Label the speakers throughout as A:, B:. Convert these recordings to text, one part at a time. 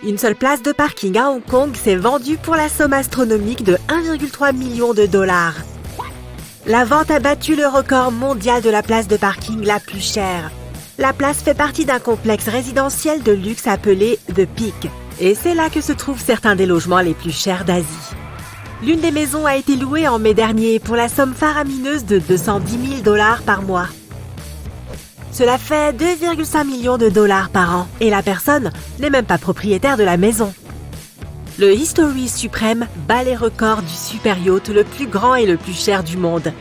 A: Une seule place de parking à Hong Kong s'est vendue pour la somme astronomique de 1,3 million de dollars. La vente a battu le record mondial de la place de parking la plus chère. La place fait partie d'un complexe résidentiel de luxe appelé The Peak. Et c'est là que se trouvent certains des logements les plus chers d'Asie. L'une des maisons a été louée en mai dernier pour la somme faramineuse de 210 000 dollars par mois. Cela fait 2,5 millions de dollars par an et la personne n'est même pas propriétaire de la maison. Le History Supreme bat les records du super yacht le plus grand et le plus cher du monde.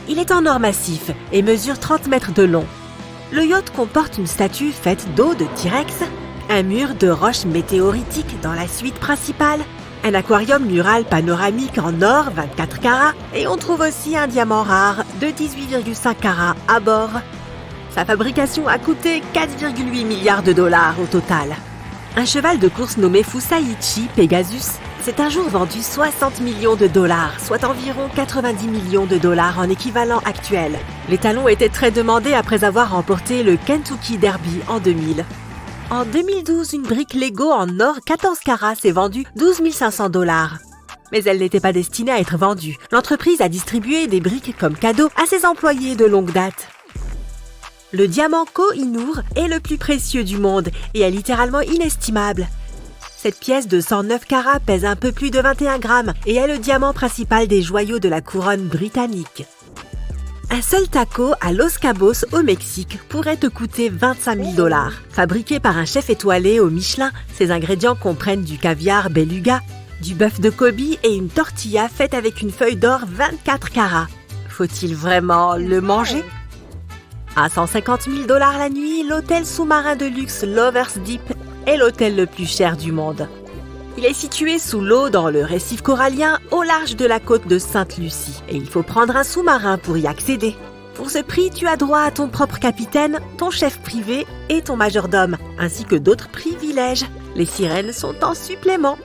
A: Il est en or massif et mesure 30 mètres de long. Le yacht comporte une statue faite d'eau de T-Rex, un mur de roches météoritiques dans la suite principale, un aquarium mural panoramique en or 24 carats et on trouve aussi un diamant rare de 18,5 carats à bord. Sa fabrication a coûté 4,8 milliards de dollars au total. Un cheval de course nommé Fusaichi Pegasus s'est un jour vendu 60 millions de dollars, soit environ 90 millions de dollars en équivalent actuel. L'étalon était très demandé après avoir remporté le Kentucky Derby en 2000. En 2012, une brique Lego en or 14 carats s'est vendue 12 500 dollars. Mais elle n'était pas destinée à être vendue. L'entreprise a distribué des briques comme cadeau à ses employés de longue date. Le diamant Koh-i-Noor est le plus précieux du monde et est littéralement inestimable. Cette pièce de 109 carats pèse un peu plus de 21 grammes et est le diamant principal des joyaux de la couronne britannique. Un seul taco à Los Cabos au Mexique pourrait te coûter 25 000 dollars. Fabriqué par un chef étoilé au Michelin, ses ingrédients comprennent du caviar beluga, du bœuf de Kobe et une tortilla faite avec une feuille d'or 24 carats. Faut-il vraiment le manger ? À 150 000 dollars la nuit, l'hôtel sous-marin de luxe Lover's Deep est l'hôtel le plus cher du monde. Il est situé sous l'eau dans le récif corallien au large de la côte de Sainte-Lucie et il faut prendre un sous-marin pour y accéder. Pour ce prix, tu as droit à ton propre capitaine, ton chef privé et ton majordome, ainsi que d'autres privilèges. Les sirènes sont en supplément.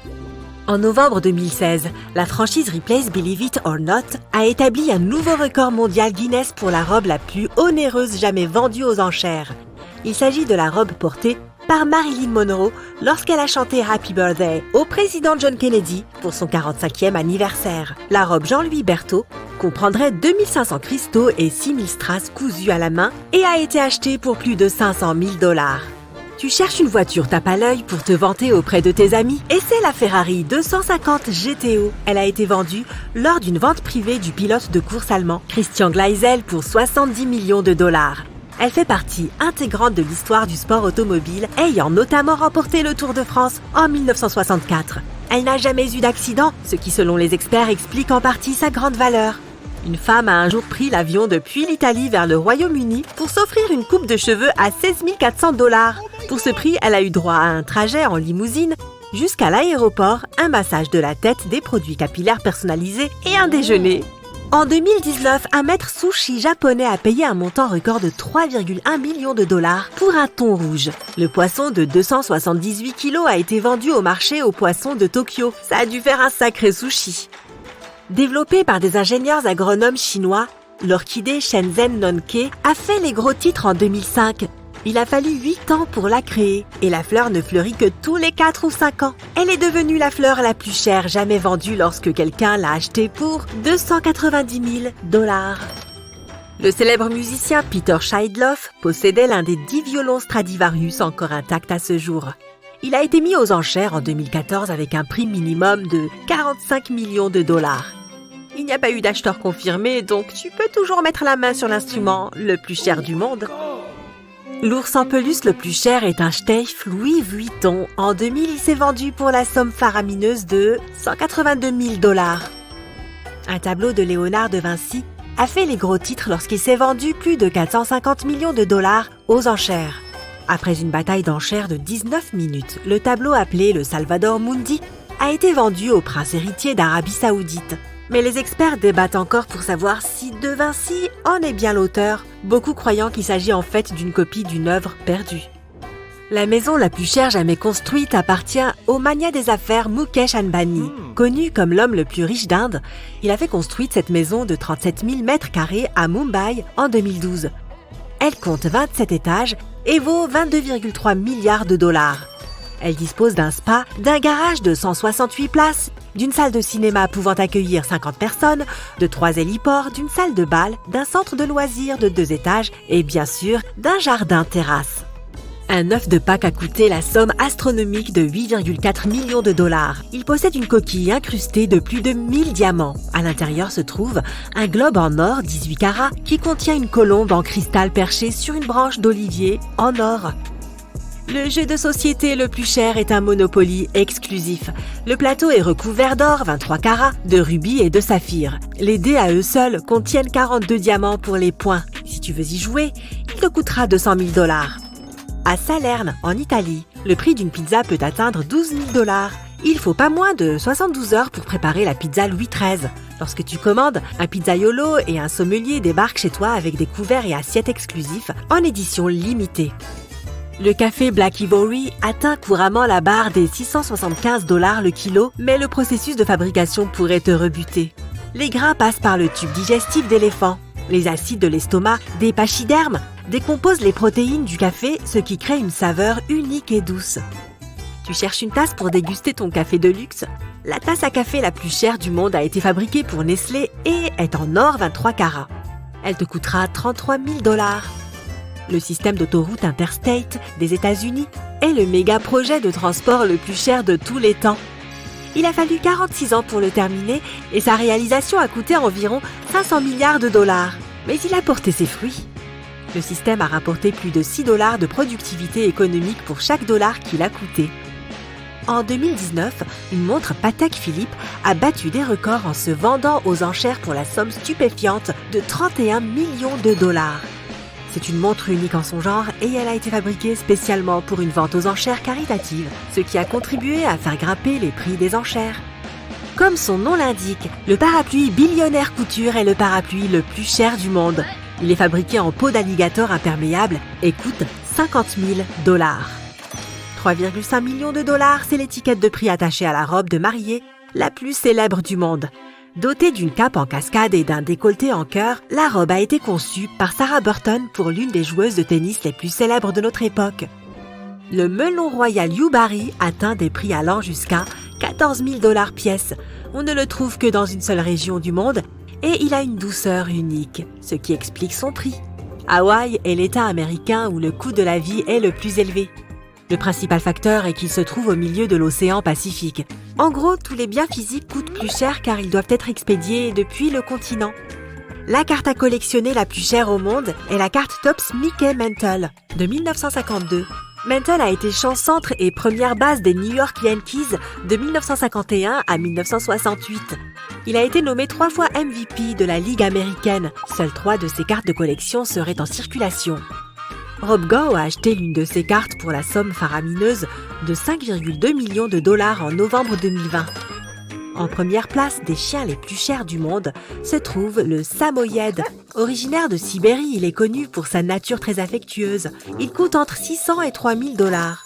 A: En novembre 2016, la franchise Ripley's Believe It or Not a établi un nouveau record mondial Guinness pour la robe la plus onéreuse jamais vendue aux enchères. Il s'agit de la robe portée par Marilyn Monroe lorsqu'elle a chanté Happy Birthday au président John Kennedy pour son 45e anniversaire. La robe Jean-Louis Berthaud comprendrait 2500 cristaux et 6000 strass cousus à la main et a été achetée pour plus de 500 000 dollars. Tu cherches une voiture tape à l'œil pour te vanter auprès de tes amis et c'est la Ferrari 250 GTO. Elle a été vendue lors d'une vente privée du pilote de course allemand Christian Gleisel pour 70 millions de dollars. Elle fait partie intégrante de l'histoire du sport automobile, ayant notamment remporté le Tour de France en 1964. Elle n'a jamais eu d'accident, ce qui selon les experts explique en partie sa grande valeur. Une femme a un jour pris l'avion depuis l'Italie vers le Royaume-Uni pour s'offrir une coupe de cheveux à 16 400 dollars. Pour ce prix, elle a eu droit à un trajet en limousine jusqu'à l'aéroport, un massage de la tête, des produits capillaires personnalisés et un déjeuner. En 2019, un maître sushi japonais a payé un montant record de 3,1 millions de dollars pour un thon rouge. Le poisson de 278 kilos a été vendu au marché aux poissons de Tokyo. Ça a dû faire un sacré sushi. Développé par des ingénieurs agronomes chinois, l'orchidée Shenzhen Nonke a fait les gros titres en 2005. Il a fallu 8 ans pour la créer et la fleur ne fleurit que tous les 4 ou 5 ans. Elle est devenue la fleur la plus chère jamais vendue lorsque quelqu'un l'a achetée pour 290 000 dollars. Le célèbre musicien Peter Scheidloff possédait l'un des 10 violons Stradivarius encore intacts à ce jour. Il a été mis aux enchères en 2014 avec un prix minimum de 45 millions de dollars. Il n'y a pas eu d'acheteur confirmé, donc tu peux toujours mettre la main sur l'instrument le plus cher du monde. L'ours en peluche le plus cher est un Steiff Louis Vuitton. En 2000, il s'est vendu pour la somme faramineuse de 182 000 dollars. Un tableau de Léonard de Vinci a fait les gros titres lorsqu'il s'est vendu plus de 450 millions de dollars aux enchères. Après une bataille d'enchères de 19 minutes, le tableau appelé le Salvador Mundi a été vendu au prince héritier d'Arabie Saoudite. Mais les experts débattent encore pour savoir si De Vinci en est bien l'auteur, beaucoup croyant qu'il s'agit en fait d'une copie d'une œuvre perdue. La maison la plus chère jamais construite appartient au magnat des affaires Mukesh Ambani. Connu comme l'homme le plus riche d'Inde, il a fait construire cette maison de 37 000 mètres carrés à Mumbai en 2012. Elle compte 27 étages et vaut 22,3 milliards de dollars. Elle dispose d'un spa, d'un garage de 168 places, d'une salle de cinéma pouvant accueillir 50 personnes, de 3 héliports, d'une salle de bal, d'un centre de loisirs de 2 étages et bien sûr d'un jardin-terrasse. Un œuf de Pâques a coûté la somme astronomique de 8,4 millions de dollars. Il possède une coquille incrustée de plus de 1000 diamants. À l'intérieur se trouve un globe en or 18 carats qui contient une colombe en cristal perchée sur une branche d'olivier en or. Le jeu de société le plus cher est un Monopoly exclusif. Le plateau est recouvert d'or 23 carats, de rubis et de saphirs. Les dés à eux seuls contiennent 42 diamants pour les points. Si tu veux y jouer, il te coûtera 200 000 dollars. À Salerne, en Italie, le prix d'une pizza peut atteindre 12 000 dollars. Il faut pas moins de 72 heures pour préparer la pizza Louis XIII. Lorsque tu commandes, un pizzaiolo et un sommelier débarquent chez toi avec des couverts et assiettes exclusifs en édition limitée. Le café Black Ivory atteint couramment la barre des 675 dollars le kilo, mais le processus de fabrication pourrait te rebuter. Les grains passent par le tube digestif d'éléphant. Les acides de l'estomac, des pachydermes, décomposent les protéines du café, ce qui crée une saveur unique et douce. Tu cherches une tasse pour déguster ton café de luxe? La tasse à café la plus chère du monde a été fabriquée pour Nestlé et est en or 23 carats. Elle te coûtera 33 000 dollars. Le système d'autoroute Interstate des États-Unis est le méga projet de transport le plus cher de tous les temps. Il a fallu 46 ans pour le terminer et sa réalisation a coûté environ 500 milliards de dollars. Mais il a porté ses fruits. Le système a rapporté plus de 6 dollars de productivité économique pour chaque dollar qu'il a coûté. En 2019, une montre Patek Philippe a battu des records en se vendant aux enchères pour la somme stupéfiante de 31 millions de dollars. C'est une montre unique en son genre et elle a été fabriquée spécialement pour une vente aux enchères caritative, ce qui a contribué à faire grimper les prix des enchères. Comme son nom l'indique, le parapluie Billionaire Couture est le parapluie le plus cher du monde. Il est fabriqué en peau d'alligator imperméable et coûte 50 000 dollars. 3,5 millions de dollars, c'est l'étiquette de prix attachée à la robe de mariée, la plus célèbre du monde. Dotée d'une cape en cascade et d'un décolleté en cœur, la robe a été conçue par Sarah Burton pour l'une des joueuses de tennis les plus célèbres de notre époque. Le melon royal Yubari atteint des prix allant jusqu'à 14 000 dollars pièce. On ne le trouve que dans une seule région du monde et il a une douceur unique, ce qui explique son prix. Hawaï est l'État américain où le coût de la vie est le plus élevé. Le principal facteur est qu'il se trouve au milieu de l'océan Pacifique. En gros, tous les biens physiques coûtent plus cher car ils doivent être expédiés depuis le continent. La carte à collectionner la plus chère au monde est la carte Topps Mickey Mantle de 1952. Mantle a été champ-centre et première base des New York Yankees de 1951 à 1968. Il a été nommé 3 fois MVP de la Ligue américaine. Seules 3 de ses cartes de collection seraient en circulation. Rob Gow a acheté l'une de ses cartes pour la somme faramineuse de 5,2 millions de dollars en novembre 2020. En première place des chiens les plus chers du monde se trouve le Samoyed. Originaire de Sibérie, il est connu pour sa nature très affectueuse. Il coûte entre 600 et 3 000 dollars.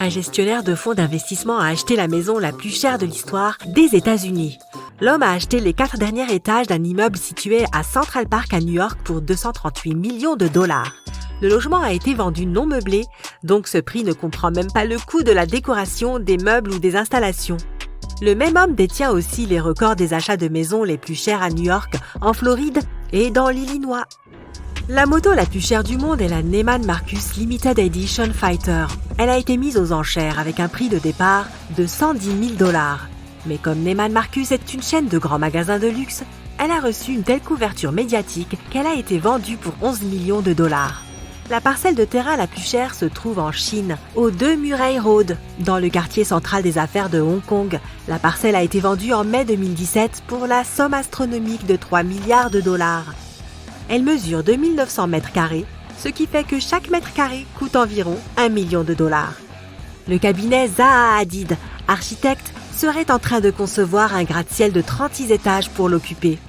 A: Un gestionnaire de fonds d'investissement a acheté la maison la plus chère de l'histoire des États-Unis. L'homme a acheté les 4 derniers étages d'un immeuble situé à Central Park à New York pour 238 millions de dollars. Le logement a été vendu non meublé, donc ce prix ne comprend même pas le coût de la décoration, des meubles ou des installations. Le même homme détient aussi les records des achats de maisons les plus chers à New York, en Floride et dans l'Illinois. La moto la plus chère du monde est la Neiman Marcus Limited Edition Fighter. Elle a été mise aux enchères avec un prix de départ de 110 000 dollars. Mais comme Neiman Marcus est une chaîne de grands magasins de luxe, elle a reçu une telle couverture médiatique qu'elle a été vendue pour 11 millions de dollars. La parcelle de terrain la plus chère se trouve en Chine, au 2 Murray Road, dans le quartier central des affaires de Hong Kong. La parcelle a été vendue en mai 2017 pour la somme astronomique de 3 milliards de dollars. Elle mesure 2900 mètres carrés, ce qui fait que chaque mètre carré coûte environ 1 million de dollars. Le cabinet Zaha Hadid, architecte, serait en train de concevoir un gratte-ciel de 36 étages pour l'occuper.